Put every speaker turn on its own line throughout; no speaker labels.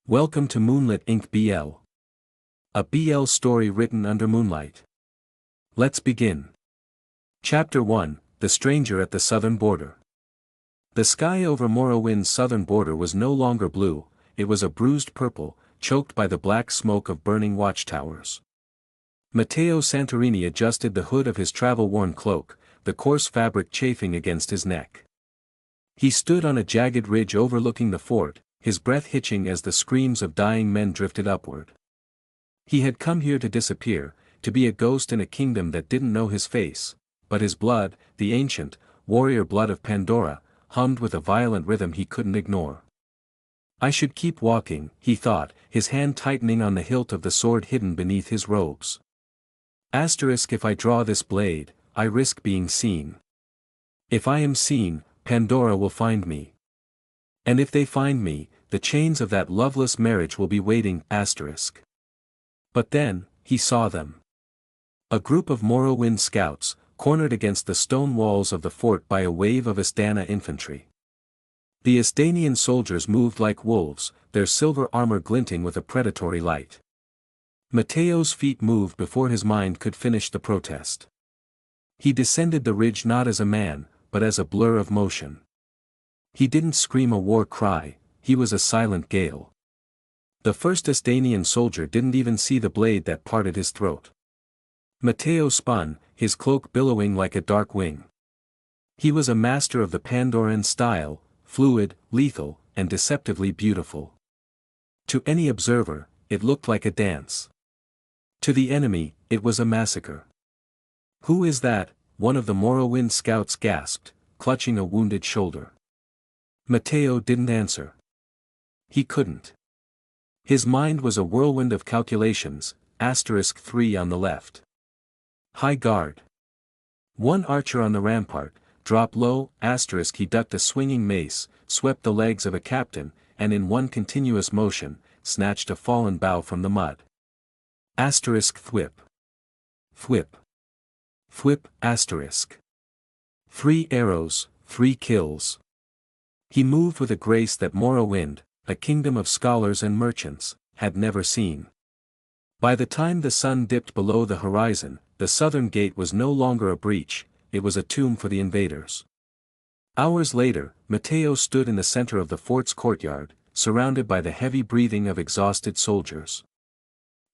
Welcome to Moonlit Inc. BL. A BL story written under moonlight. Let's begin. Chapter 1, The Stranger at the Southern Border. The sky over Morrowind's southern border was no longer blue, it was a bruised purple, choked by the black smoke of burning watchtowers. Mateo Santorini adjusted the hood of his travel-worn cloak, the coarse fabric chafing against his neck. He stood on a jagged ridge overlooking the fort, his breath hitching as the screams of dying men drifted upward. He had come here to disappear, to be a ghost in a kingdom that didn't know his face, but his blood, the ancient, warrior blood of Pandora, hummed with a violent rhythm he couldn't ignore. I should keep walking, he thought, his hand tightening on the hilt of the sword hidden beneath his robes. If I draw this blade, I risk being seen. If I am seen, Pandora will find me. And if they find me, the chains of that loveless marriage will be waiting. But then, he saw them. A group of Morrowind scouts, cornered against the stone walls of the fort by a wave of Asdana infantry. The Asdanian soldiers moved like wolves, their silver armor glinting with a predatory light. Mateo's feet moved before his mind could finish the protest. He descended the ridge not as a man, but as a blur of motion. He didn't scream a war cry, he was a silent gale. The first Asdanian soldier didn't even see the blade that parted his throat. Mateo spun, his cloak billowing like a dark wing. He was a master of the Pandoran style, fluid, lethal, and deceptively beautiful. To any observer, it looked like a dance. To the enemy, it was a massacre. "Who is that?" one of the Morrowind scouts gasped, clutching a wounded shoulder. Mateo didn't answer. He couldn't. His mind was a whirlwind of calculations, *3 on the left. High guard. One archer on the rampart, drop low, *, he ducked a swinging mace, swept the legs of a captain, and in one continuous motion, snatched a fallen bough from the mud. *Thwip. Thwip. Thwip, *. 3 arrows, 3 kills. He moved with a grace that Morrowind, a kingdom of scholars and merchants, had never seen. By the time the sun dipped below the horizon, the southern gate was no longer a breach, it was a tomb for the invaders. Hours later, Mateo stood in the center of the fort's courtyard, surrounded by the heavy breathing of exhausted soldiers.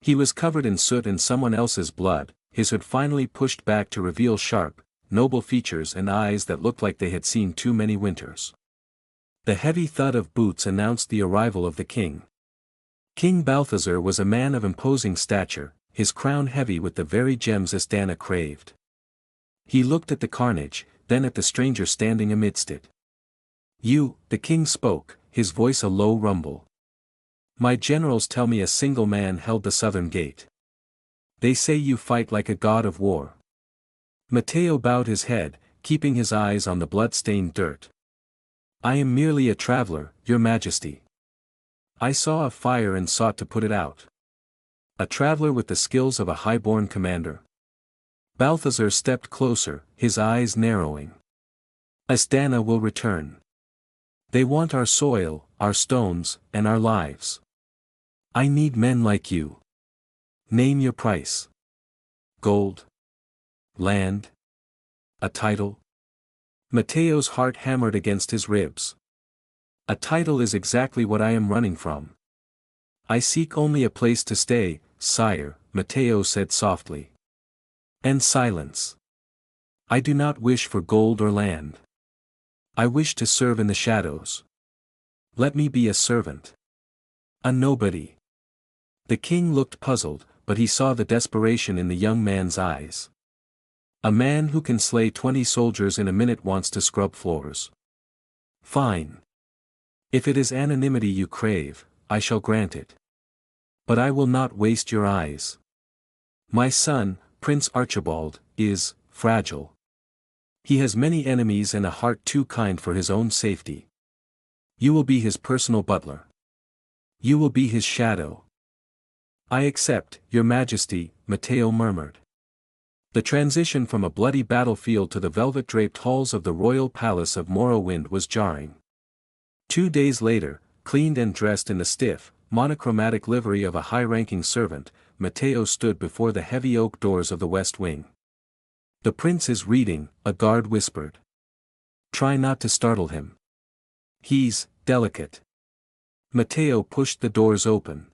He was covered in soot and someone else's blood, his hood finally pushed back to reveal sharp, noble features and eyes that looked like they had seen too many winters. The heavy thud of boots announced the arrival of the king. King Balthazar was a man of imposing stature, his crown heavy with the very gems Asdana craved. He looked at the carnage, then at the stranger standing amidst it. "You," the king spoke, his voice a low rumble. "My generals tell me a single man held the southern gate. They say you fight like a god of war." Mateo bowed his head, keeping his eyes on the blood-stained dirt. "I am merely a traveler, your majesty. I saw a fire and sought to put it out. A traveler with the skills of a high-born commander." Balthazar stepped closer, his eyes narrowing. "Asdana will return. They want our soil, our stones, and our lives. I need men like you. Name your price. Gold? Land? A title?" Mateo's heart hammered against his ribs. "A title is exactly what I am running from. I seek only a place to stay, sire," Mateo said softly. And silence. "I do not wish for gold or land. I wish to serve in the shadows. Let me be a servant. A nobody." The king looked puzzled, but he saw the desperation in the young man's eyes. "A man who can slay 20 soldiers in a minute wants to scrub floors. Fine. If it is anonymity you crave, I shall grant it. But I will not waste your eyes. My son, Prince Archibald, is fragile. He has many enemies and a heart too kind for his own safety. You will be his personal butler. You will be his shadow." "I accept, your majesty," Mateo murmured. The transition from a bloody battlefield to the velvet-draped halls of the royal palace of Morrowind was jarring. 2 days later, cleaned and dressed in the stiff, monochromatic livery of a high-ranking servant, Mateo stood before the heavy oak doors of the west wing. "The prince is reading," a guard whispered. "Try not to startle him. He's delicate." Mateo pushed the doors open.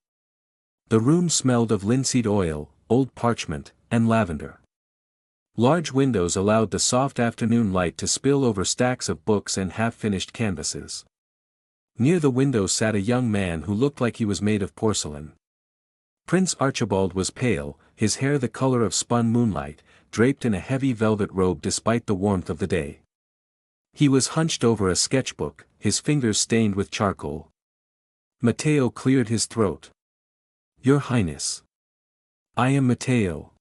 The room smelled of linseed oil, old parchment, and lavender. Large windows allowed the soft afternoon light to spill over stacks of books and half-finished canvases. Near the window sat a young man who looked like he was made of porcelain. Prince Archibald was pale, his hair the color of spun moonlight, draped in a heavy velvet robe despite the warmth of the day. He was hunched over a sketchbook, his fingers stained with charcoal. Mateo cleared his throat. "Your Highness. I am Mateo.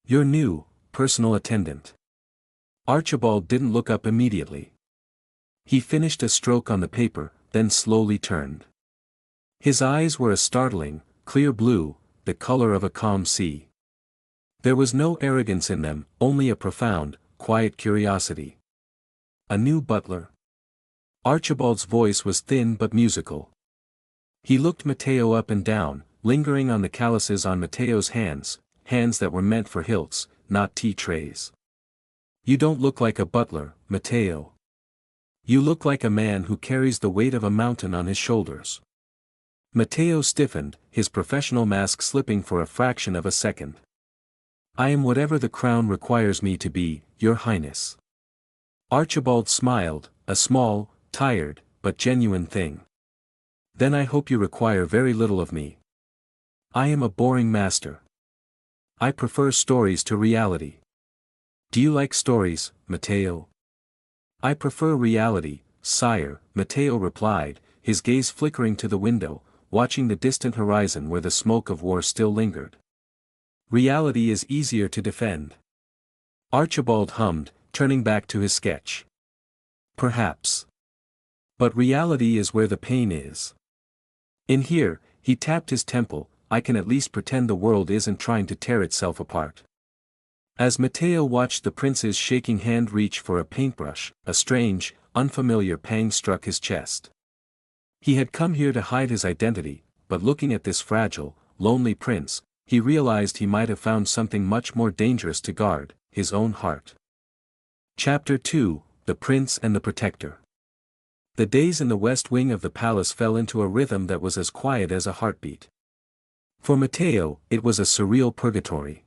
Your new, personal attendant." Archibald didn't look up immediately. He finished a stroke on the paper, then slowly turned. His eyes were a startling, clear blue, the color of a calm sea. There was no arrogance in them, only a profound, quiet curiosity. "A new butler?" Archibald's voice was thin but musical. He looked Mateo up and down, lingering on the calluses on Mateo's hands, hands that were meant for hilts, not tea trays. "You don't look like a butler, Mateo. You look like a man who carries the weight of a mountain on his shoulders." Mateo stiffened, his professional mask slipping for a fraction of a second. "I am whatever the crown requires me to be, Your Highness." Archibald smiled, a small, tired, but genuine thing. "Then I hope you require very little of me. I am a boring master. I prefer stories to reality." "Do you like stories, Mateo?" "I prefer reality, sire," Mateo replied, his gaze flickering to the window, watching the distant horizon where the smoke of war still lingered. "Reality is easier to defend." Archibald hummed, turning back to his sketch. "Perhaps. But reality is where the pain is. In here," he tapped his temple, "I can at least pretend the world isn't trying to tear itself apart." As Mateo watched the prince's shaking hand reach for a paintbrush, a strange, unfamiliar pang struck his chest. He had come here to hide his identity, but looking at this fragile, lonely prince, he realized he might have found something much more dangerous to guard, his own heart. Chapter 2, The Prince and the Protector. The days in the west wing of the palace fell into a rhythm that was as quiet as a heartbeat. For Mateo, it was a surreal purgatory.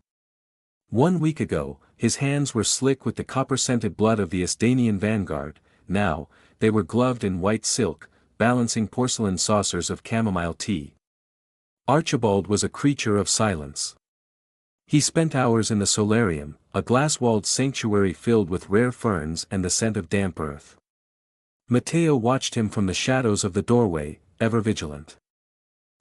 1 week ago, his hands were slick with the copper-scented blood of the Asdanian vanguard. Now, they were gloved in white silk, balancing porcelain saucers of chamomile tea. Archibald was a creature of silence. He spent hours in the solarium, a glass-walled sanctuary filled with rare ferns and the scent of damp earth. Mateo watched him from the shadows of the doorway, ever vigilant.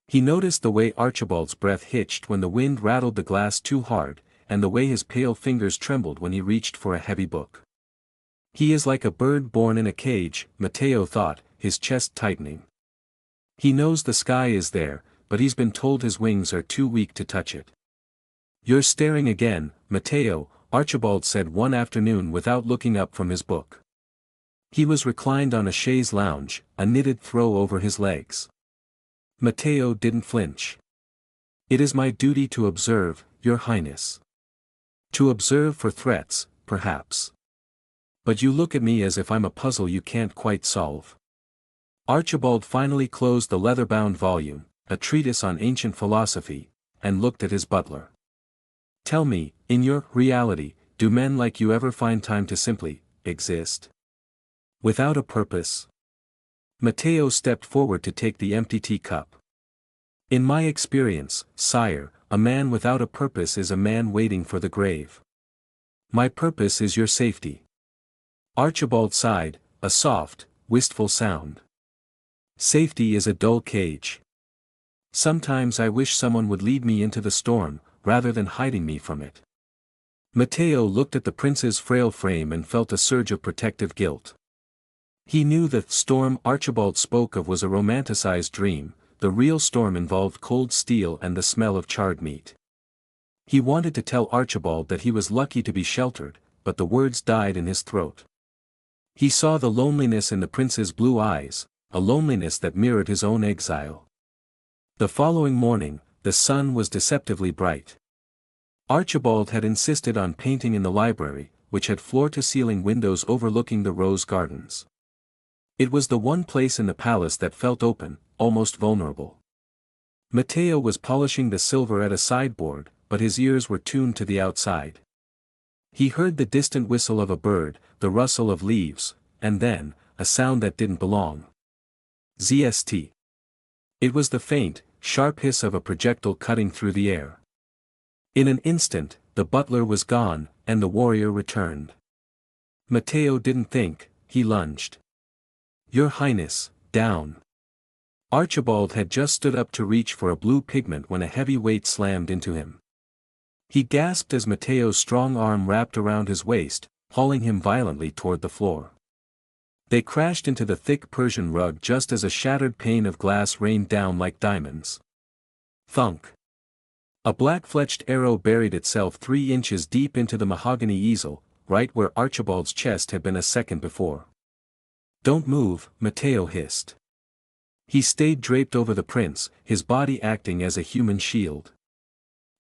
He noticed the way Archibald's breath hitched when the wind rattled the glass too hard, and the way his pale fingers trembled when he reached for a heavy book. "He is like a bird born in a cage," Mateo thought, his chest tightening. "He knows the sky is there, but he's been told his wings are too weak to touch it." "You're staring again, Mateo," Archibald said one afternoon without looking up from his book. He was reclined on a chaise lounge, a knitted throw over his legs. Mateo didn't flinch. "It is my duty to observe, Your Highness. To observe for threats, perhaps. But you look at me as if I'm a puzzle you can't quite solve." Archibald finally closed the leather-bound volume, a treatise on ancient philosophy, and looked at his butler. "Tell me, in your reality, do men like you ever find time to simply exist? Without a purpose?" Mateo stepped forward to take the empty teacup. "In my experience, sire, a man without a purpose is a man waiting for the grave. My purpose is your safety." Archibald sighed, a soft, wistful sound. "Safety is a dull cage. Sometimes I wish someone would lead me into the storm, rather than hiding me from it." Mateo looked at the prince's frail frame and felt a surge of protective guilt. He knew that storm Archibald spoke of was a romanticized dream. The real storm involved cold steel and the smell of charred meat. He wanted to tell Archibald that he was lucky to be sheltered, but the words died in his throat. He saw the loneliness in the prince's blue eyes, a loneliness that mirrored his own exile. The following morning, the sun was deceptively bright. Archibald had insisted on painting in the library, which had floor-to-ceiling windows overlooking the rose gardens. It was the one place in the palace that felt open, almost vulnerable. Mateo was polishing the silver at a sideboard, but his ears were tuned to the outside. He heard the distant whistle of a bird, the rustle of leaves, and then, a sound that didn't belong. Zst. It was the faint, sharp hiss of a projectile cutting through the air. In an instant, the butler was gone, and the warrior returned. Mateo didn't think, he lunged. "Your Highness, down." Archibald had just stood up to reach for a blue pigment when a heavy weight slammed into him. He gasped as Mateo's strong arm wrapped around his waist, hauling him violently toward the floor. They crashed into the thick Persian rug just as a shattered pane of glass rained down like diamonds. Thunk. A black-fletched arrow buried itself 3 inches deep into the mahogany easel, right where Archibald's chest had been a second before. "Don't move," Mateo hissed. He stayed draped over the prince, his body acting as a human shield.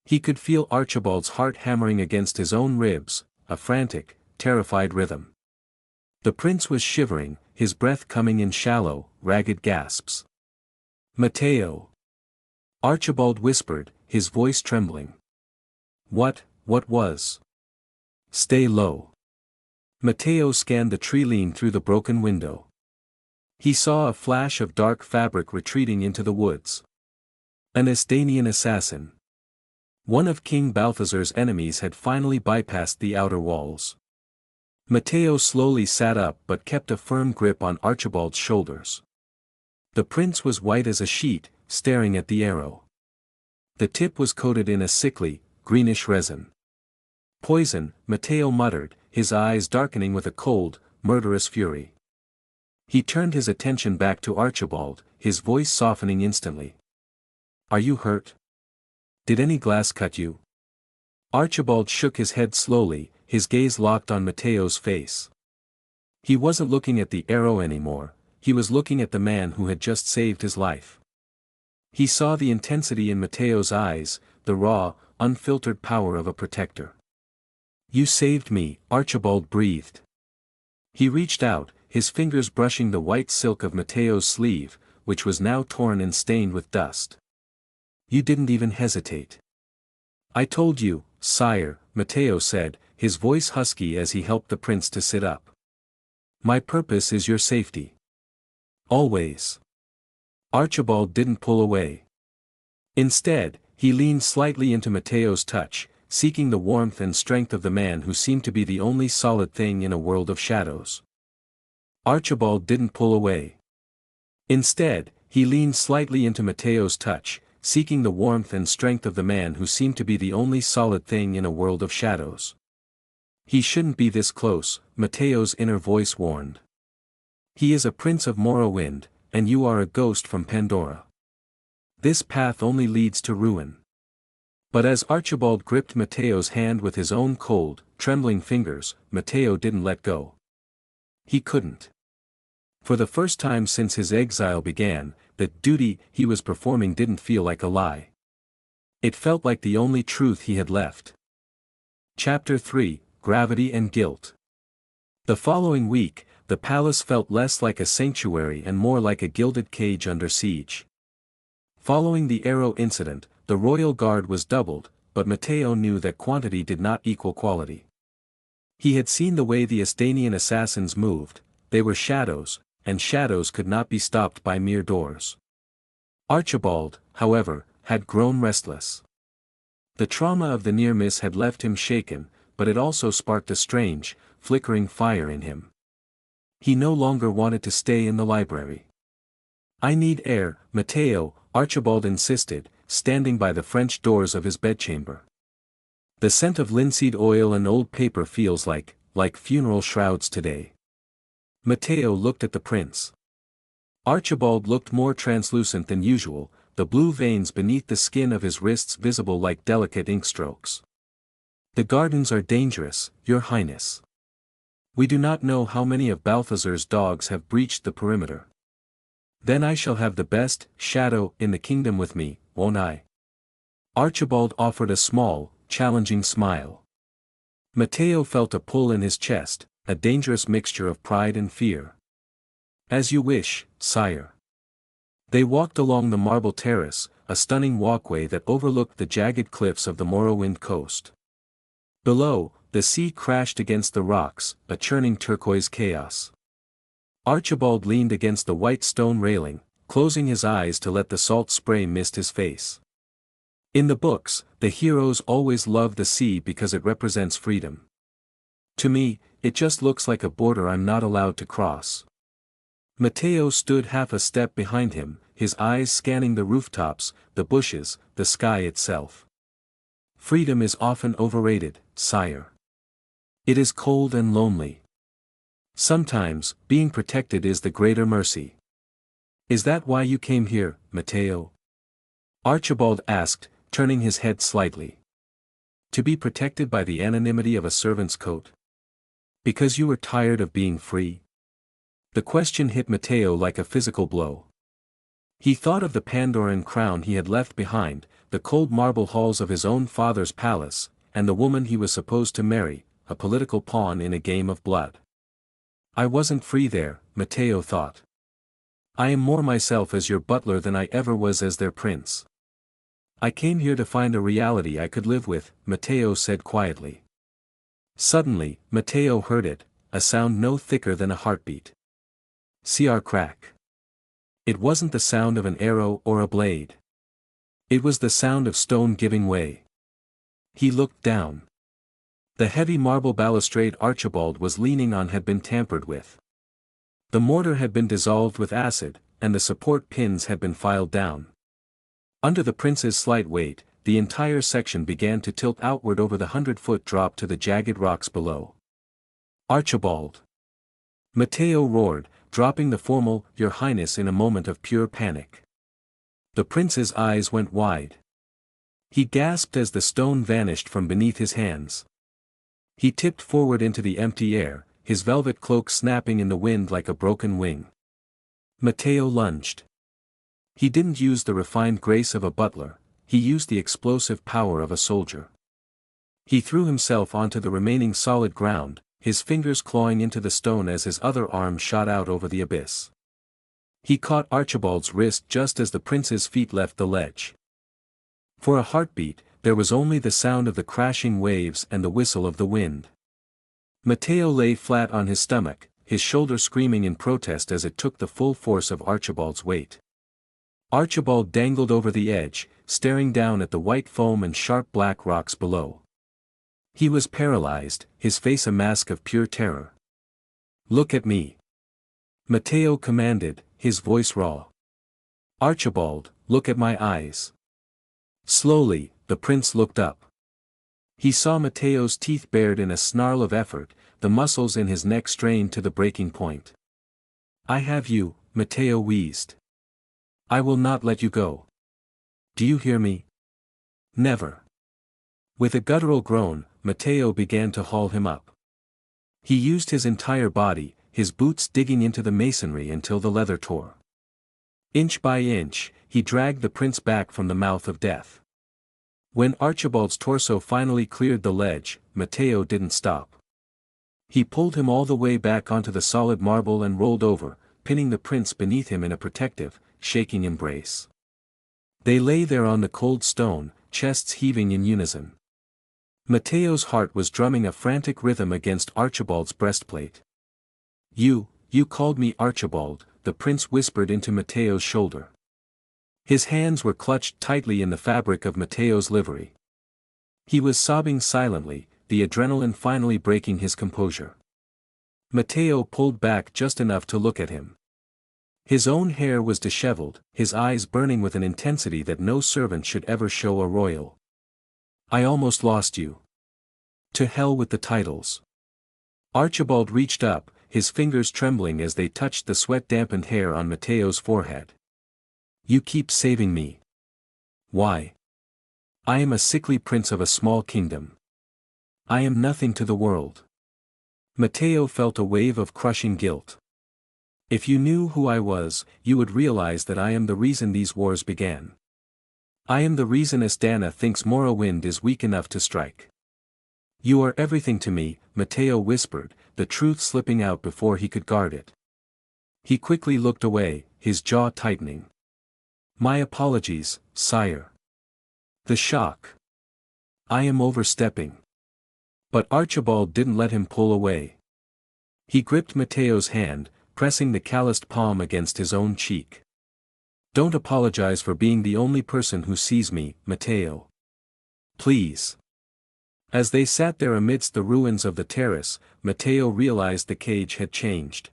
He could feel Archibald's heart hammering against his own ribs, a frantic, terrified rhythm. The prince was shivering, his breath coming in shallow, ragged gasps. "Mateo!" Archibald whispered, his voice trembling. What was?" "Stay low." Mateo scanned the tree-lean through the broken window. He saw a flash of dark fabric retreating into the woods. An Asdanian assassin. One of King Balthazar's enemies had finally bypassed the outer walls. Mateo slowly sat up but kept a firm grip on Archibald's shoulders. The prince was white as a sheet, staring at the arrow. The tip was coated in a sickly, greenish resin. "Poison," Mateo muttered, his eyes darkening with a cold, murderous fury. He turned his attention back to Archibald, his voice softening instantly. "Are you hurt? Did any glass cut you?" Archibald shook his head slowly, his gaze locked on Mateo's face. He wasn't looking at the arrow anymore, he was looking at the man who had just saved his life. He saw the intensity in Mateo's eyes, the raw, unfiltered power of a protector. "You saved me," Archibald breathed. He reached out, his fingers brushing the white silk of Mateo's sleeve, which was now torn and stained with dust. "You didn't even hesitate." "I told you, sire," Mateo said, his voice husky as he helped the prince to sit up. "My purpose is your safety. Always." Archibald didn't pull away. Instead, he leaned slightly into Mateo's touch, seeking the warmth and strength of the man who seemed to be the only solid thing in a world of shadows. Archibald didn't pull away. Instead, he leaned slightly into Mateo's touch, seeking the warmth and strength of the man who seemed to be the only solid thing in a world of shadows. "He shouldn't be this close," Mateo's inner voice warned. "He is a prince of Morrowind, and you are a ghost from Pandora. This path only leads to ruin." But as Archibald gripped Mateo's hand with his own cold, trembling fingers, Mateo didn't let go. He couldn't. For the first time since his exile began, the duty he was performing didn't feel like a lie. It felt like the only truth he had left. Chapter 3, Gravity and Guilt. The following week, the palace felt less like a sanctuary and more like a gilded cage under siege. Following the arrow incident, the royal guard was doubled, but Mateo knew that quantity did not equal quality. He had seen the way the Asdanian assassins moved, they were shadows, and shadows could not be stopped by mere doors. Archibald, however, had grown restless. The trauma of the near miss had left him shaken, but it also sparked a strange, flickering fire in him. He no longer wanted to stay in the library. "I need air, Mateo," Archibald insisted, standing by the French doors of his bedchamber. "The scent of linseed oil and old paper feels like funeral shrouds today." Mateo looked at the prince. Archibald looked more translucent than usual, the blue veins beneath the skin of his wrists visible like delicate ink strokes. "The gardens are dangerous, your highness. We do not know how many of Balthazar's dogs have breached the perimeter." Then I shall have the best shadow in the kingdom with me, won't I? Archibald offered a small, challenging smile. Mateo felt a pull in his chest, a dangerous mixture of pride and fear. As you wish, sire. They walked along the marble terrace, a stunning walkway that overlooked the jagged cliffs of the Morrowind coast. Below, the sea crashed against the rocks, a churning turquoise chaos. Archibald leaned against the white stone railing, closing his eyes to let the salt spray mist his face. In the books, the heroes always love the sea because it represents freedom. To me, it just looks like a border I'm not allowed to cross. Mateo stood half a step behind him, his eyes scanning the rooftops, the bushes, the sky itself. Freedom is often overrated, sire. It is cold and lonely. Sometimes, being protected is the greater mercy. Is that why you came here, Mateo? Archibald asked, turning his head slightly. To be protected by the anonymity of a servant's coat? Because you were tired of being free? The question hit Mateo like a physical blow. He thought of the Pandoran crown he had left behind, the cold marble halls of his own father's palace, and the woman he was supposed to marry, a political pawn in a game of blood. I wasn't free there, Mateo thought. I am more myself as your butler than I ever was as their prince. I came here to find a reality I could live with, Mateo said quietly. Suddenly, Mateo heard it, a sound no thicker than a heartbeat. CR crack. It wasn't the sound of an arrow or a blade. It was the sound of stone giving way. He looked down. The heavy marble balustrade Archibald was leaning on had been tampered with. The mortar had been dissolved with acid, and the support pins had been filed down. Under the prince's slight weight, the entire section began to tilt outward over the 100-foot drop to the jagged rocks below. Archibald! Mateo roared, dropping the formal, Your Highness in a moment of pure panic. The prince's eyes went wide. He gasped as the stone vanished from beneath his hands. He tipped forward into the empty air, his velvet cloak snapping in the wind like a broken wing. Mateo lunged. He didn't use the refined grace of a butler, he used the explosive power of a soldier. He threw himself onto the remaining solid ground, his fingers clawing into the stone as his other arm shot out over the abyss. He caught Archibald's wrist just as the prince's feet left the ledge. For a heartbeat, there was only the sound of the crashing waves and the whistle of the wind. Mateo lay flat on his stomach, his shoulder screaming in protest as it took the full force of Archibald's weight. Archibald dangled over the edge, staring down at the white foam and sharp black rocks below. He was paralyzed, his face a mask of pure terror. Look at me. Mateo commanded, his voice raw. Archibald, look at my eyes. Slowly, the prince looked up. He saw Mateo's teeth bared in a snarl of effort, the muscles in his neck strained to the breaking point. I have you, Mateo wheezed. I will not let you go. Do you hear me? Never. With a guttural groan, Mateo began to haul him up. He used his entire body, his boots digging into the masonry until the leather tore. Inch by inch, he dragged the prince back from the mouth of death. When Archibald's torso finally cleared the ledge, Mateo didn't stop. He pulled him all the way back onto the solid marble and rolled over, pinning the prince beneath him in a protective, shaking embrace. They lay there on the cold stone, chests heaving in unison. Mateo's heart was drumming a frantic rhythm against Archibald's breastplate. You called me Archibald, the prince whispered into Mateo's shoulder. His hands were clutched tightly in the fabric of Mateo's livery. He was sobbing silently, the adrenaline finally breaking his composure. Mateo pulled back just enough to look at him. His own hair was disheveled, his eyes burning with an intensity that no servant should ever show a royal. I almost lost you. To hell with the titles. Archibald reached up, his fingers trembling as they touched the sweat-dampened hair on Mateo's forehead. You keep saving me. Why? I am a sickly prince of a small kingdom. I am nothing to the world. Mateo felt a wave of crushing guilt. If you knew who I was, you would realize that I am the reason these wars began. I am the reason Asdana thinks Morrowind is weak enough to strike. You are everything to me, Mateo whispered, the truth slipping out before he could guard it. He quickly looked away, his jaw tightening. My apologies, sire. The shock. I am overstepping. But Archibald didn't let him pull away. He gripped Mateo's hand, pressing the calloused palm against his own cheek. Don't apologize for being the only person who sees me, Mateo. Please. As they sat there amidst the ruins of the terrace, Mateo realized the cage had changed.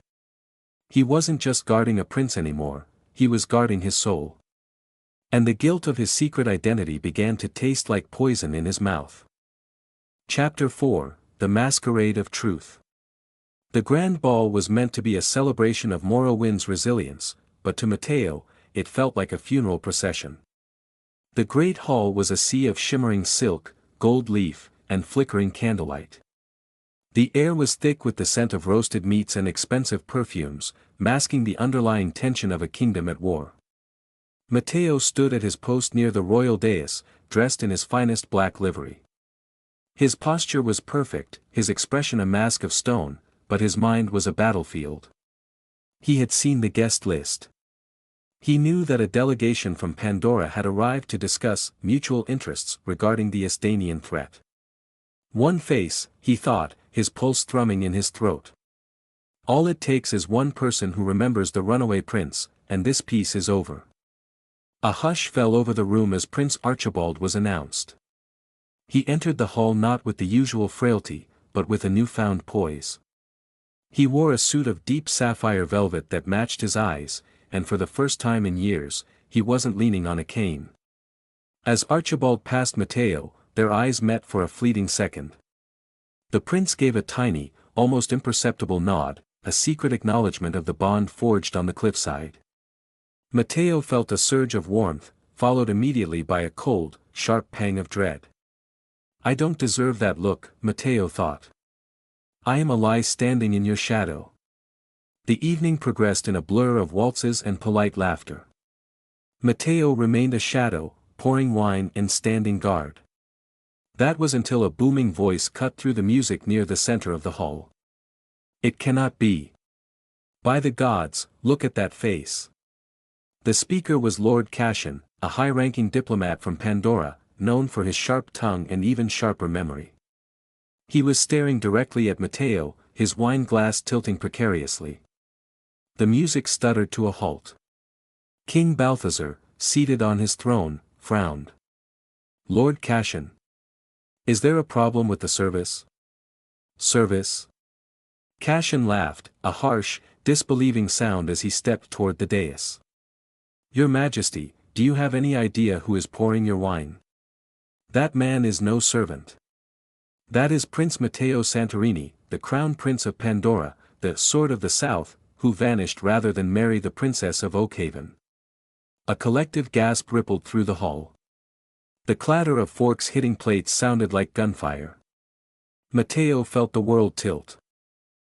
He wasn't just guarding a prince anymore, he was guarding his soul. And the guilt of his secret identity began to taste like poison in his mouth. Chapter 4, The Masquerade of Truth. The grand ball was meant to be a celebration of Morrowind's resilience, but to Mateo, it felt like a funeral procession. The great hall was a sea of shimmering silk, gold leaf, and flickering candlelight. The air was thick with the scent of roasted meats and expensive perfumes, masking the underlying tension of a kingdom at war. Mateo stood at his post near the royal dais, dressed in his finest black livery. His posture was perfect, his expression a mask of stone, but his mind was a battlefield. He had seen the guest list. He knew that a delegation from Pandora had arrived to discuss mutual interests regarding the Asdanian threat. One face, he thought, his pulse thrumming in his throat. All it takes is one person who remembers the runaway prince, and this peace is over. A hush fell over the room as Prince Archibald was announced. He entered the hall not with the usual frailty, but with a newfound poise. He wore a suit of deep sapphire velvet that matched his eyes, and for the first time in years, he wasn't leaning on a cane. As Archibald passed Mateo, their eyes met for a fleeting second. The prince gave a tiny, almost imperceptible nod, a secret acknowledgement of the bond forged on the cliffside. Mateo felt a surge of warmth, followed immediately by a cold, sharp pang of dread. I don't deserve that look, Mateo thought. I am a lie standing in your shadow. The evening progressed in a blur of waltzes and polite laughter. Mateo remained a shadow, pouring wine and standing guard. That was until a booming voice cut through the music near the center of the hall. It cannot be. By the gods, look at that face. The speaker was Lord Cashin, a high-ranking diplomat from Pandora, known for his sharp tongue and even sharper memory. He was staring directly at Mateo, his wine glass tilting precariously. The music stuttered to a halt. King Balthazar, seated on his throne, frowned. Lord Cashin. Is there a problem with the service? Service? Cashin laughed, a harsh, disbelieving sound as he stepped toward the dais. Your Majesty, do you have any idea who is pouring your wine? That man is no servant. That is Prince Mateo Santorini, the Crown Prince of Pandora, the Sword of the South, who vanished rather than marry the Princess of Oakhaven. A collective gasp rippled through the hall. The clatter of forks hitting plates sounded like gunfire. Mateo felt the world tilt.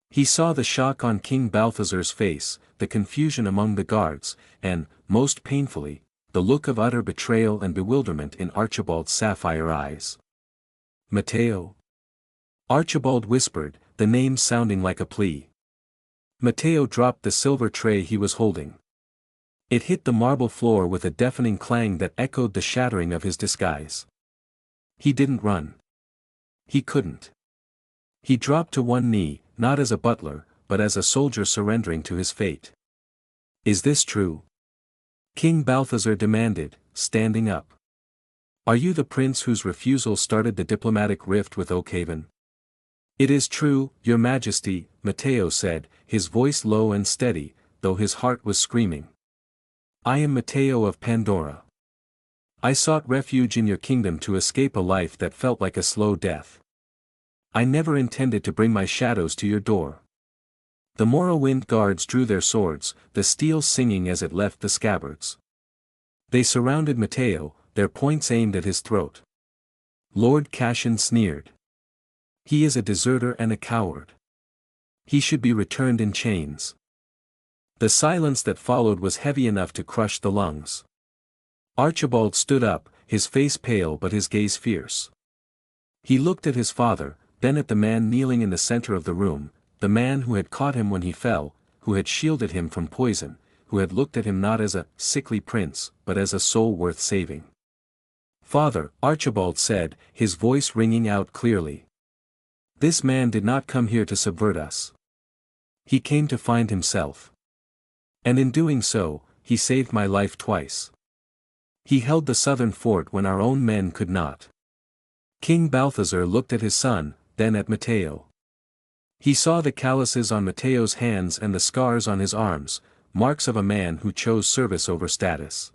He saw the shock on King Balthazar's face, the confusion among the guards, and, most painfully, the look of utter betrayal and bewilderment in Archibald's sapphire eyes. Mateo? Archibald whispered, the name sounding like a plea. Mateo dropped the silver tray he was holding. It hit the marble floor with a deafening clang that echoed the shattering of his disguise. He didn't run. He couldn't. He dropped to one knee, not as a butler, but as a soldier surrendering to his fate. Is this true? King Balthazar demanded, standing up. Are you the prince whose refusal started the diplomatic rift with Oakhaven? It is true, Your Majesty, Mateo said, his voice low and steady, though his heart was screaming. I am Mateo of Pandora. I sought refuge in your kingdom to escape a life that felt like a slow death. I never intended to bring my shadows to your door. The Morrowind guards drew their swords, the steel singing as it left the scabbards. They surrounded Mateo, their points aimed at his throat. Lord Cashin sneered. He is a deserter and a coward. He should be returned in chains. The silence that followed was heavy enough to crush the lungs. Archibald stood up, his face pale but his gaze fierce. He looked at his father, then at the man kneeling in the center of the room, the man who had caught him when he fell, who had shielded him from poison, who had looked at him not as a sickly prince, but as a soul worth saving. "Father," Archibald said, his voice ringing out clearly. "This man did not come here to subvert us. He came to find himself. And in doing so, he saved my life twice. He held the southern fort when our own men could not." King Balthazar looked at his son, then at Mateo. He saw the calluses on Mateo's hands and the scars on his arms, marks of a man who chose service over status.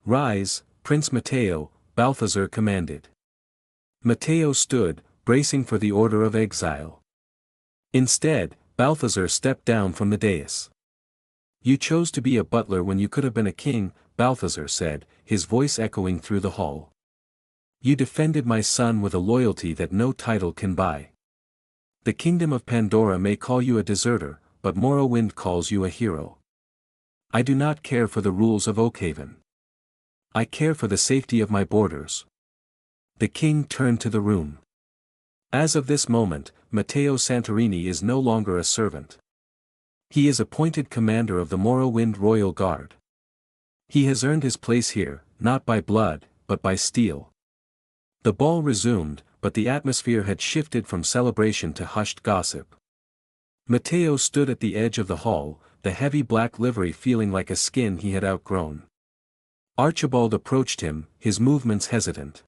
"Rise, Prince Mateo," Balthazar commanded. Mateo stood, bracing for the order of exile. Instead, Balthazar stepped down from the dais. "You chose to be a butler when you could have been a king," Balthazar said, his voice echoing through the hall. "You defended my son with a loyalty that no title can buy. The Kingdom of Pandora may call you a deserter, but Morrowind calls you a hero. I do not care for the rules of Oakhaven. I care for the safety of my borders." The king turned to the room. "As of this moment, Matteo Santorini is no longer a servant. He is appointed commander of the Morrowind Royal Guard. He has earned his place here, not by blood, but by steel." The ball resumed, but the atmosphere had shifted from celebration to hushed gossip. Mateo stood at the edge of the hall, the heavy black livery feeling like a skin he had outgrown. Archibald approached him, his movements hesitant.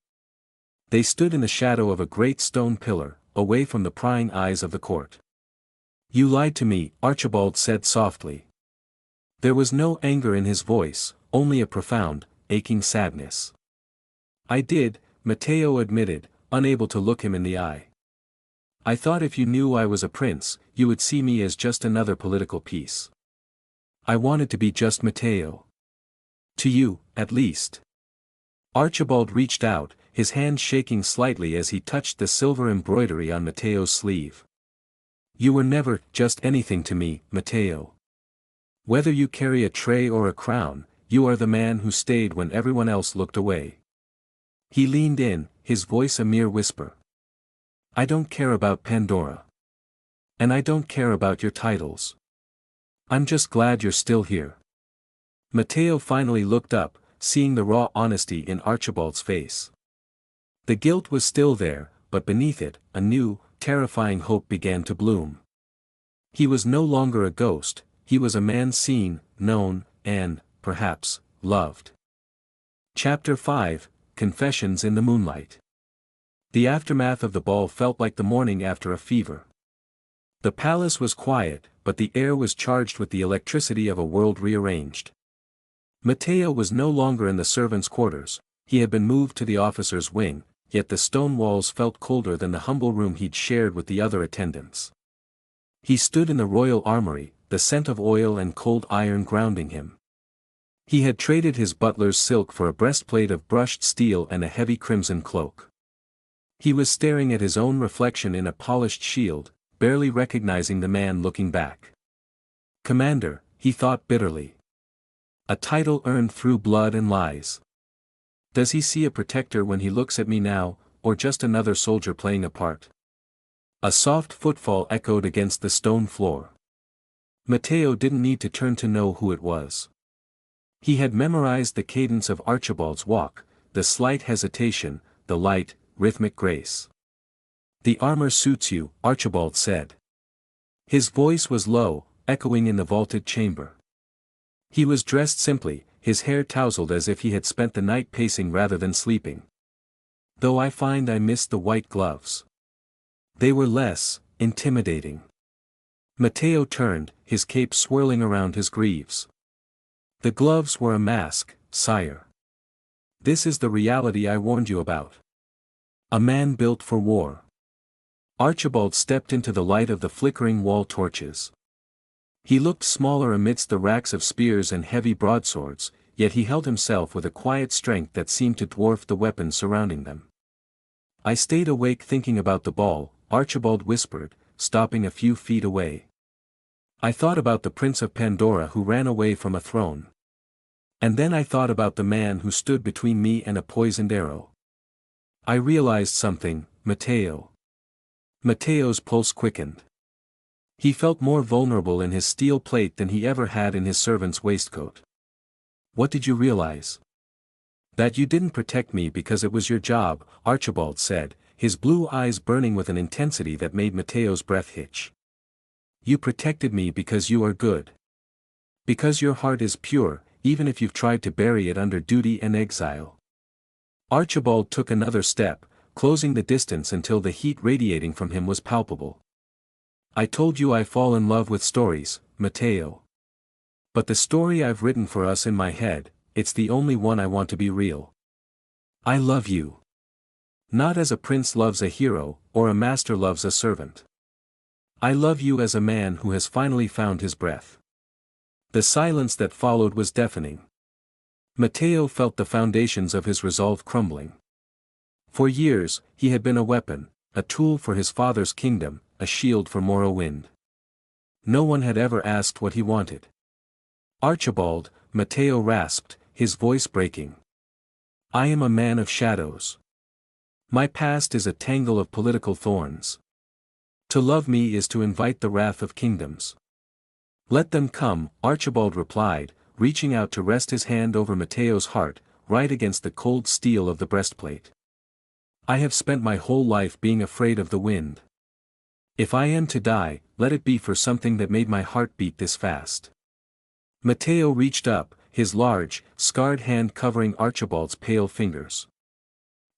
They stood in the shadow of a great stone pillar, away from the prying eyes of the court. "You lied to me," Archibald said softly. There was no anger in his voice, only a profound, aching sadness. "I did," Mateo admitted, unable to look him in the eye. "I thought if you knew I was a prince, you would see me as just another political piece. I wanted to be just Mateo. To you, at least." Archibald reached out, his hand shaking slightly as he touched the silver embroidery on Mateo's sleeve. "You were never just anything to me, Mateo. Whether you carry a tray or a crown, you are the man who stayed when everyone else looked away." He leaned in, his voice a mere whisper. "I don't care about Pandora. And I don't care about your titles. I'm just glad you're still here." Mateo finally looked up, seeing the raw honesty in Archibald's face. The guilt was still there, but beneath it, a new, terrifying hope began to bloom. He was no longer a ghost, he was a man seen, known, and, perhaps, loved. Chapter 5, Confessions in the Moonlight. The aftermath of the ball felt like the morning after a fever. The palace was quiet, but the air was charged with the electricity of a world rearranged. Mateo was no longer in the servants' quarters, he had been moved to the officers' wing, yet the stone walls felt colder than the humble room he'd shared with the other attendants. He stood in the royal armory, the scent of oil and cold iron grounding him. He had traded his butler's silk for a breastplate of brushed steel and a heavy crimson cloak. He was staring at his own reflection in a polished shield, barely recognizing the man looking back. "Commander," he thought bitterly. A title earned through blood and lies. Does he see a protector when he looks at me now, or just another soldier playing a part? A soft footfall echoed against the stone floor. Mateo didn't need to turn to know who it was. He had memorized the cadence of Archibald's walk, the slight hesitation, the light, rhythmic grace. "The armor suits you," Archibald said. His voice was low, echoing in the vaulted chamber. He was dressed simply, his hair tousled as if he had spent the night pacing rather than sleeping. "Though I find I miss the white gloves. They were less intimidating." Mateo turned, his cape swirling around his greaves. "The gloves were a mask, sire. This is the reality I warned you about. A man built for war." Archibald stepped into the light of the flickering wall torches. He looked smaller amidst the racks of spears and heavy broadswords, yet he held himself with a quiet strength that seemed to dwarf the weapons surrounding them. "I stayed awake thinking about the ball," Archibald whispered, stopping a few feet away. I thought about the Prince of Pandora who ran away from a throne. And then I thought about the man who stood between me and a poisoned arrow. I realized something, Mateo. Mateo's pulse quickened. He felt more vulnerable in his steel plate than he ever had in his servant's waistcoat. What did you realize? That you didn't protect me because it was your job, Archibald said, his blue eyes burning with an intensity that made Mateo's breath hitch. You protected me because you are good. Because your heart is pure, even if you've tried to bury it under duty and exile. Archibald took another step, closing the distance until the heat radiating from him was palpable. I told you I fall in love with stories, Mateo. But the story I've written for us in my head, it's the only one I want to be real. I love you. Not as a prince loves a hero, or a master loves a servant. I love you as a man who has finally found his breath. The silence that followed was deafening. Mateo felt the foundations of his resolve crumbling. For years, he had been a weapon, a tool for his father's kingdom, a shield for Morrowind. No one had ever asked what he wanted. Archibald, Mateo rasped, his voice breaking. I am a man of shadows. My past is a tangle of political thorns. To love me is to invite the wrath of kingdoms. Let them come, Archibald replied, reaching out to rest his hand over Mateo's heart, right against the cold steel of the breastplate. I have spent my whole life being afraid of the wind. If I am to die, let it be for something that made my heart beat this fast. Mateo reached up, his large, scarred hand covering Archibald's pale fingers.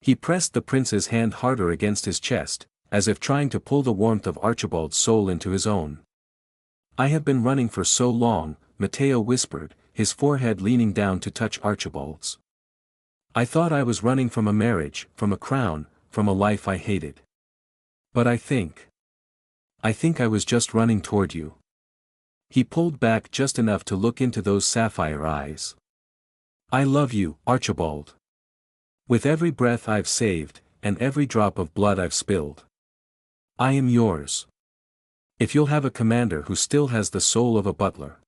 He pressed the prince's hand harder against his chest, as if trying to pull the warmth of Archibald's soul into his own. I have been running for so long, Mateo whispered, his forehead leaning down to touch Archibald's. I thought I was running from a marriage, from a crown, from a life I hated. But I think I was just running toward you. He pulled back just enough to look into those sapphire eyes. I love you, Archibald. With every breath I've saved, and every drop of blood I've spilled. I am yours. If you'll have a commander who still has the soul of a butler.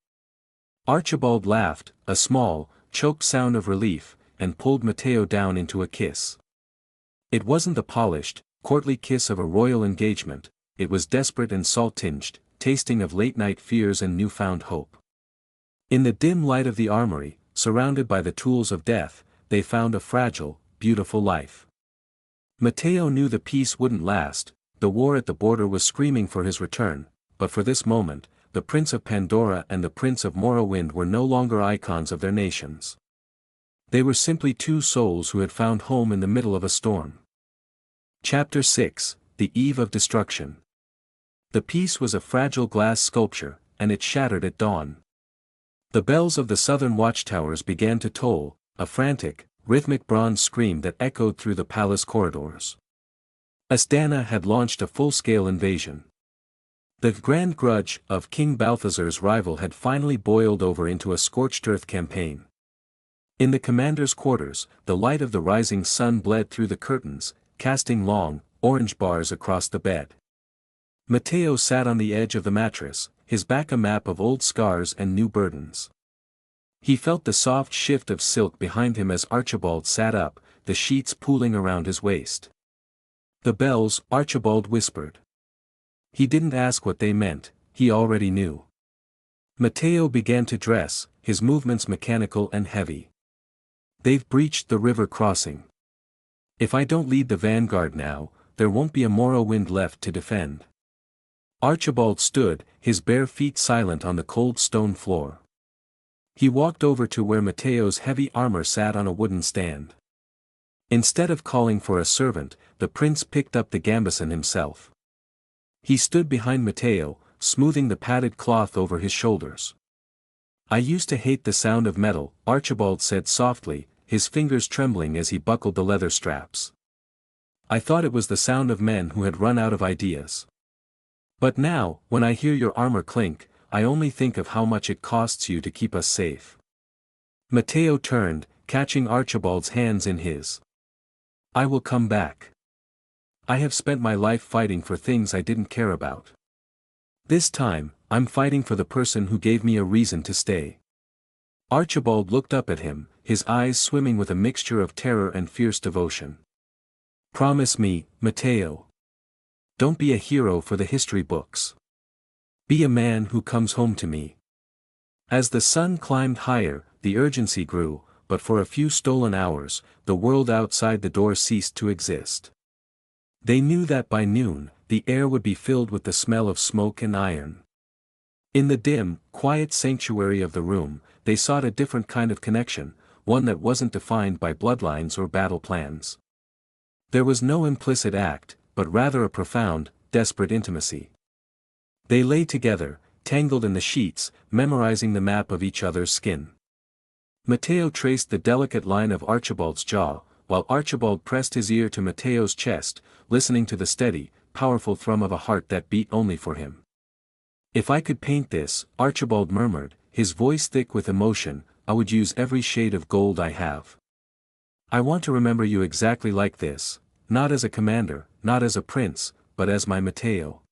Archibald laughed, a small, choked sound of relief, and pulled Mateo down into a kiss. It wasn't the polished, courtly kiss of a royal engagement, it was desperate and salt-tinged, tasting of late-night fears and newfound hope. In the dim light of the armory, surrounded by the tools of death, they found a fragile, beautiful life. Mateo knew the peace wouldn't last, the war at the border was screaming for his return, but for this moment, the Prince of Pandora and the Prince of Morrowind were no longer icons of their nations. They were simply two souls who had found home in the middle of a storm. Chapter 6, The Eve of Destruction. The piece was a fragile glass sculpture, and it shattered at dawn. The bells of the southern watchtowers began to toll, a frantic, rhythmic bronze scream that echoed through the palace corridors. Asdana had launched a full-scale invasion. The grand grudge of King Balthazar's rival had finally boiled over into a scorched earth campaign. In the commander's quarters, the light of the rising sun bled through the curtains, casting long, orange bars across the bed. Mateo sat on the edge of the mattress, his back a map of old scars and new burdens. He felt the soft shift of silk behind him as Archibald sat up, the sheets pooling around his waist. The bells, Archibald whispered. He didn't ask what they meant, he already knew. Mateo began to dress, his movements mechanical and heavy. They've breached the river crossing. If I don't lead the vanguard now, there won't be a Morrowind left to defend. Archibald stood, his bare feet silent on the cold stone floor. He walked over to where Mateo's heavy armor sat on a wooden stand. Instead of calling for a servant, the prince picked up the gambeson himself. He stood behind Mateo, smoothing the padded cloth over his shoulders. I used to hate the sound of metal, Archibald said softly, his fingers trembling as he buckled the leather straps. I thought it was the sound of men who had run out of ideas. But now, when I hear your armor clink, I only think of how much it costs you to keep us safe. Mateo turned, catching Archibald's hands in his. I will come back. I have spent my life fighting for things I didn't care about. This time, I'm fighting for the person who gave me a reason to stay. Archibald looked up at him, his eyes swimming with a mixture of terror and fierce devotion. Promise me, Mateo. Don't be a hero for the history books. Be a man who comes home to me. As the sun climbed higher, the urgency grew, but for a few stolen hours, the world outside the door ceased to exist. They knew that by noon, the air would be filled with the smell of smoke and iron. In the dim, quiet sanctuary of the room, they sought a different kind of connection, one that wasn't defined by bloodlines or battle plans. There was no implicit act, but rather a profound, desperate intimacy. They lay together, tangled in the sheets, memorizing the map of each other's skin. Mateo traced the delicate line of Archibald's jaw, while Archibald pressed his ear to Mateo's chest, listening to the steady, powerful thrum of a heart that beat only for him. If I could paint this, Archibald murmured, his voice thick with emotion, I would use every shade of gold I have. I want to remember you exactly like this, not as a commander, not as a prince, but as my Mateo.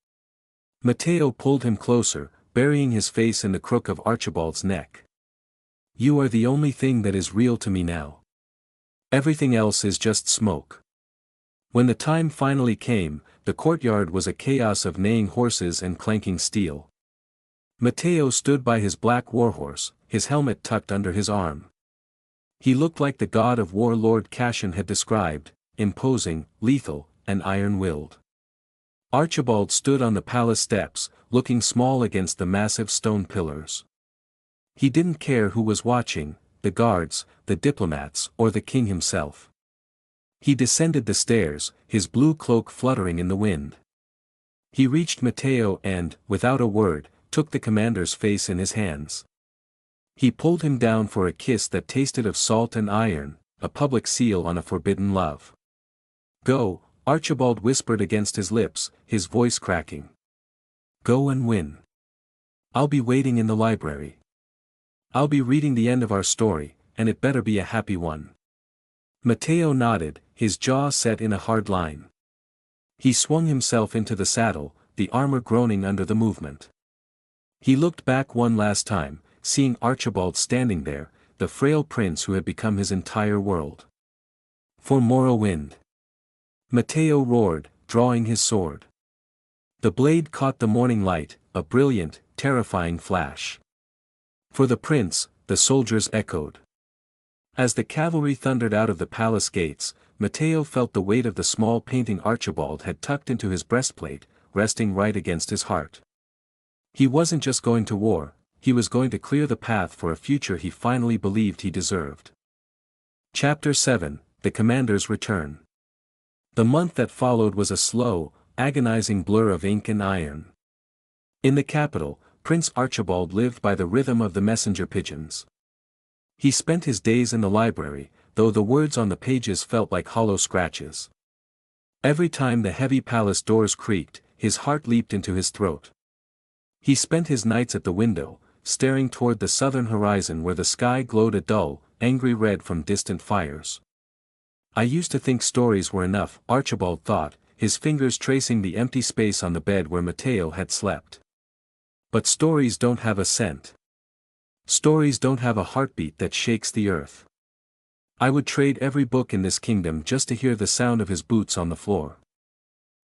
Mateo pulled him closer, burying his face in the crook of Archibald's neck. You are the only thing that is real to me now. Everything else is just smoke. When the time finally came, the courtyard was a chaos of neighing horses and clanking steel. Mateo stood by his black warhorse, his helmet tucked under his arm. He looked like the god of war Lord Cashin had described, imposing, lethal, and iron-willed. Archibald stood on the palace steps, looking small against the massive stone pillars. He didn't care who was watching, the guards, the diplomats, or the king himself. He descended the stairs, his blue cloak fluttering in the wind. He reached Mateo and, without a word, took the commander's face in his hands. He pulled him down for a kiss that tasted of salt and iron, a public seal on a forbidden love. Go, Archibald whispered against his lips, his voice cracking. Go and win. I'll be waiting in the library. I'll be reading the end of our story, and it better be a happy one. Mateo nodded, his jaw set in a hard line. He swung himself into the saddle, the armor groaning under the movement. He looked back one last time, seeing Archibald standing there, the frail prince who had become his entire world. For Morrowind. Mateo roared, drawing his sword. The blade caught the morning light, a brilliant, terrifying flash. For the prince, the soldiers echoed. As the cavalry thundered out of the palace gates, Mateo felt the weight of the small painting Archibald had tucked into his breastplate, resting right against his heart. He wasn't just going to war, he was going to clear the path for a future he finally believed he deserved. Chapter 7, The Commander's Return. The month that followed was a slow, agonizing blur of ink and iron. In the capital, Prince Archibald lived by the rhythm of the messenger pigeons. He spent his days in the library, though the words on the pages felt like hollow scratches. Every time the heavy palace doors creaked, his heart leaped into his throat. He spent his nights at the window, staring toward the southern horizon where the sky glowed a dull, angry red from distant fires. I used to think stories were enough, Archibald thought, his fingers tracing the empty space on the bed where Mateo had slept. But stories don't have a scent. Stories don't have a heartbeat that shakes the earth. I would trade every book in this kingdom just to hear the sound of his boots on the floor.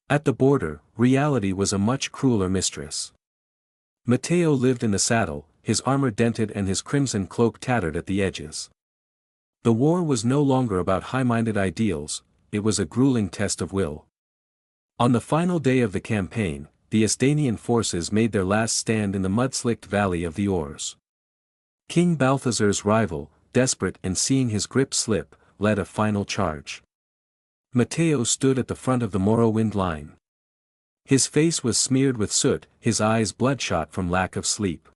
At the border, reality was a much crueler mistress. Mateo lived in the saddle, his armor dented and his crimson cloak tattered at the edges. The war was no longer about high-minded ideals, it was a grueling test of will. On the final day of the campaign, the Asdanian forces made their last stand in the mud-slicked valley of the Oars. King Balthazar's rival, desperate and seeing his grip slip, led a final charge. Mateo stood at the front of the Morrowind line. His face was smeared with soot, his eyes bloodshot from lack of sleep.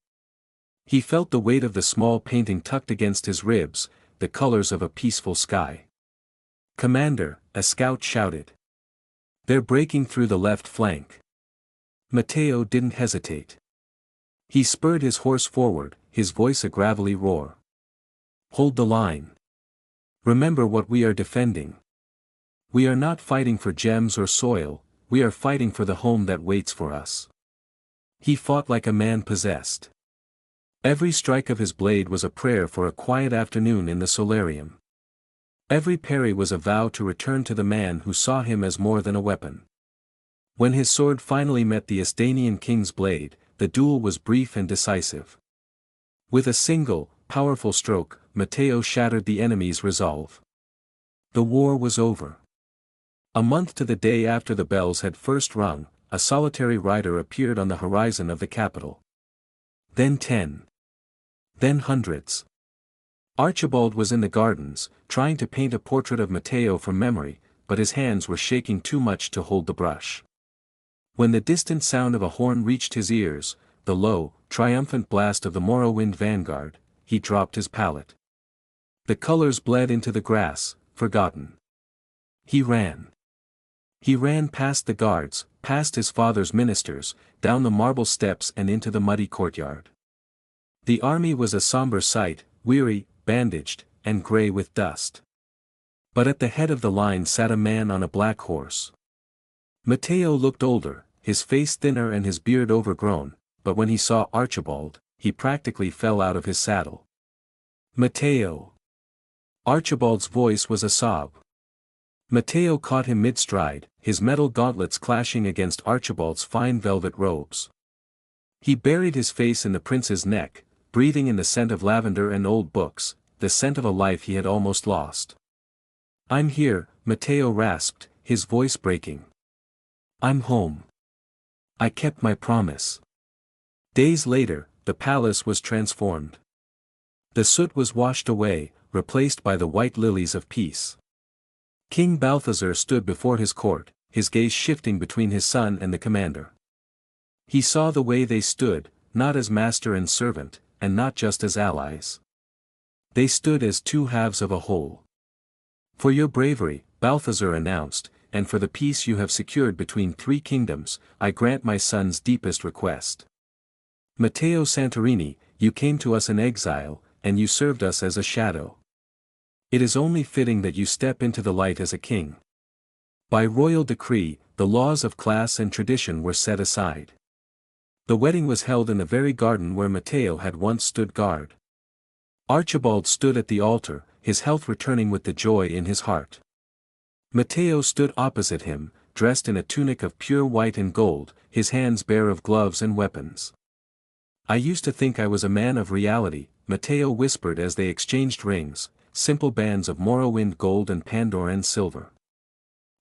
He felt the weight of the small painting tucked against his ribs, the colors of a peaceful sky. Commander, a scout shouted. They're breaking through the left flank. Mateo didn't hesitate. He spurred his horse forward, his voice a gravelly roar. Hold the line. Remember what we are defending. We are not fighting for gems or soil, we are fighting for the home that waits for us. He fought like a man possessed. Every strike of his blade was a prayer for a quiet afternoon in the solarium. Every parry was a vow to return to the man who saw him as more than a weapon. When his sword finally met the Asdanian king's blade, the duel was brief and decisive. With a single, powerful stroke, Mateo shattered the enemy's resolve. The war was over. A month to the day after the bells had first rung, a solitary rider appeared on the horizon of the capital. Then 10. Then hundreds. Archibald was in the gardens, trying to paint a portrait of Mateo from memory, but his hands were shaking too much to hold the brush. When the distant sound of a horn reached his ears, the low, triumphant blast of the Morrowind vanguard, he dropped his palette. The colors bled into the grass, forgotten. He ran. He ran past the guards, past his father's ministers, down the marble steps and into the muddy courtyard. The army was a somber sight, weary, bandaged, and grey with dust. But at the head of the line sat a man on a black horse. Mateo looked older, his face thinner and his beard overgrown, but when he saw Archibald, he practically fell out of his saddle. Mateo! Archibald's voice was a sob. Mateo caught him mid-stride, his metal gauntlets clashing against Archibald's fine velvet robes. He buried his face in the prince's neck, breathing in the scent of lavender and old books, the scent of a life he had almost lost. "I'm here," Mateo rasped, his voice breaking. "I'm home. I kept my promise." Days later, the palace was transformed. The soot was washed away, replaced by the white lilies of peace. King Balthazar stood before his court, his gaze shifting between his son and the commander. He saw the way they stood, not as master and servant, and not just as allies. They stood as two halves of a whole. "For your bravery," Balthazar announced, "and for the peace you have secured between three kingdoms, I grant my son's deepest request. Matteo Santorini, you came to us in exile, and you served us as a shadow. It is only fitting that you step into the light as a king." By royal decree, the laws of class and tradition were set aside. The wedding was held in the very garden where Mateo had once stood guard. Archibald stood at the altar, his health returning with the joy in his heart. Mateo stood opposite him, dressed in a tunic of pure white and gold, his hands bare of gloves and weapons. "I used to think I was a man of reality," Mateo whispered as they exchanged rings, simple bands of Morrowind gold and Pandoran silver.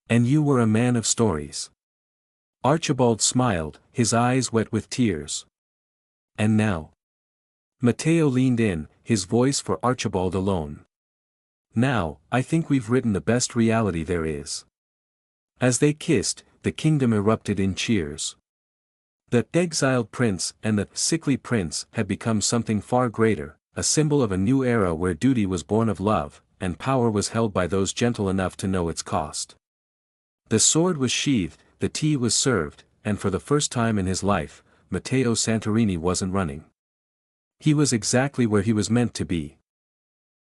"And you were a man of stories." Archibald smiled, his eyes wet with tears. "And now?" Mateo leaned in, his voice for Archibald alone. "Now, I think we've written the best reality there is." As they kissed, the kingdom erupted in cheers. The exiled prince and the sickly prince had become something far greater, a symbol of a new era where duty was born of love, and power was held by those gentle enough to know its cost. The sword was sheathed, the tea was served, and for the first time in his life, Matteo Santorini wasn't running. He was exactly where he was meant to be.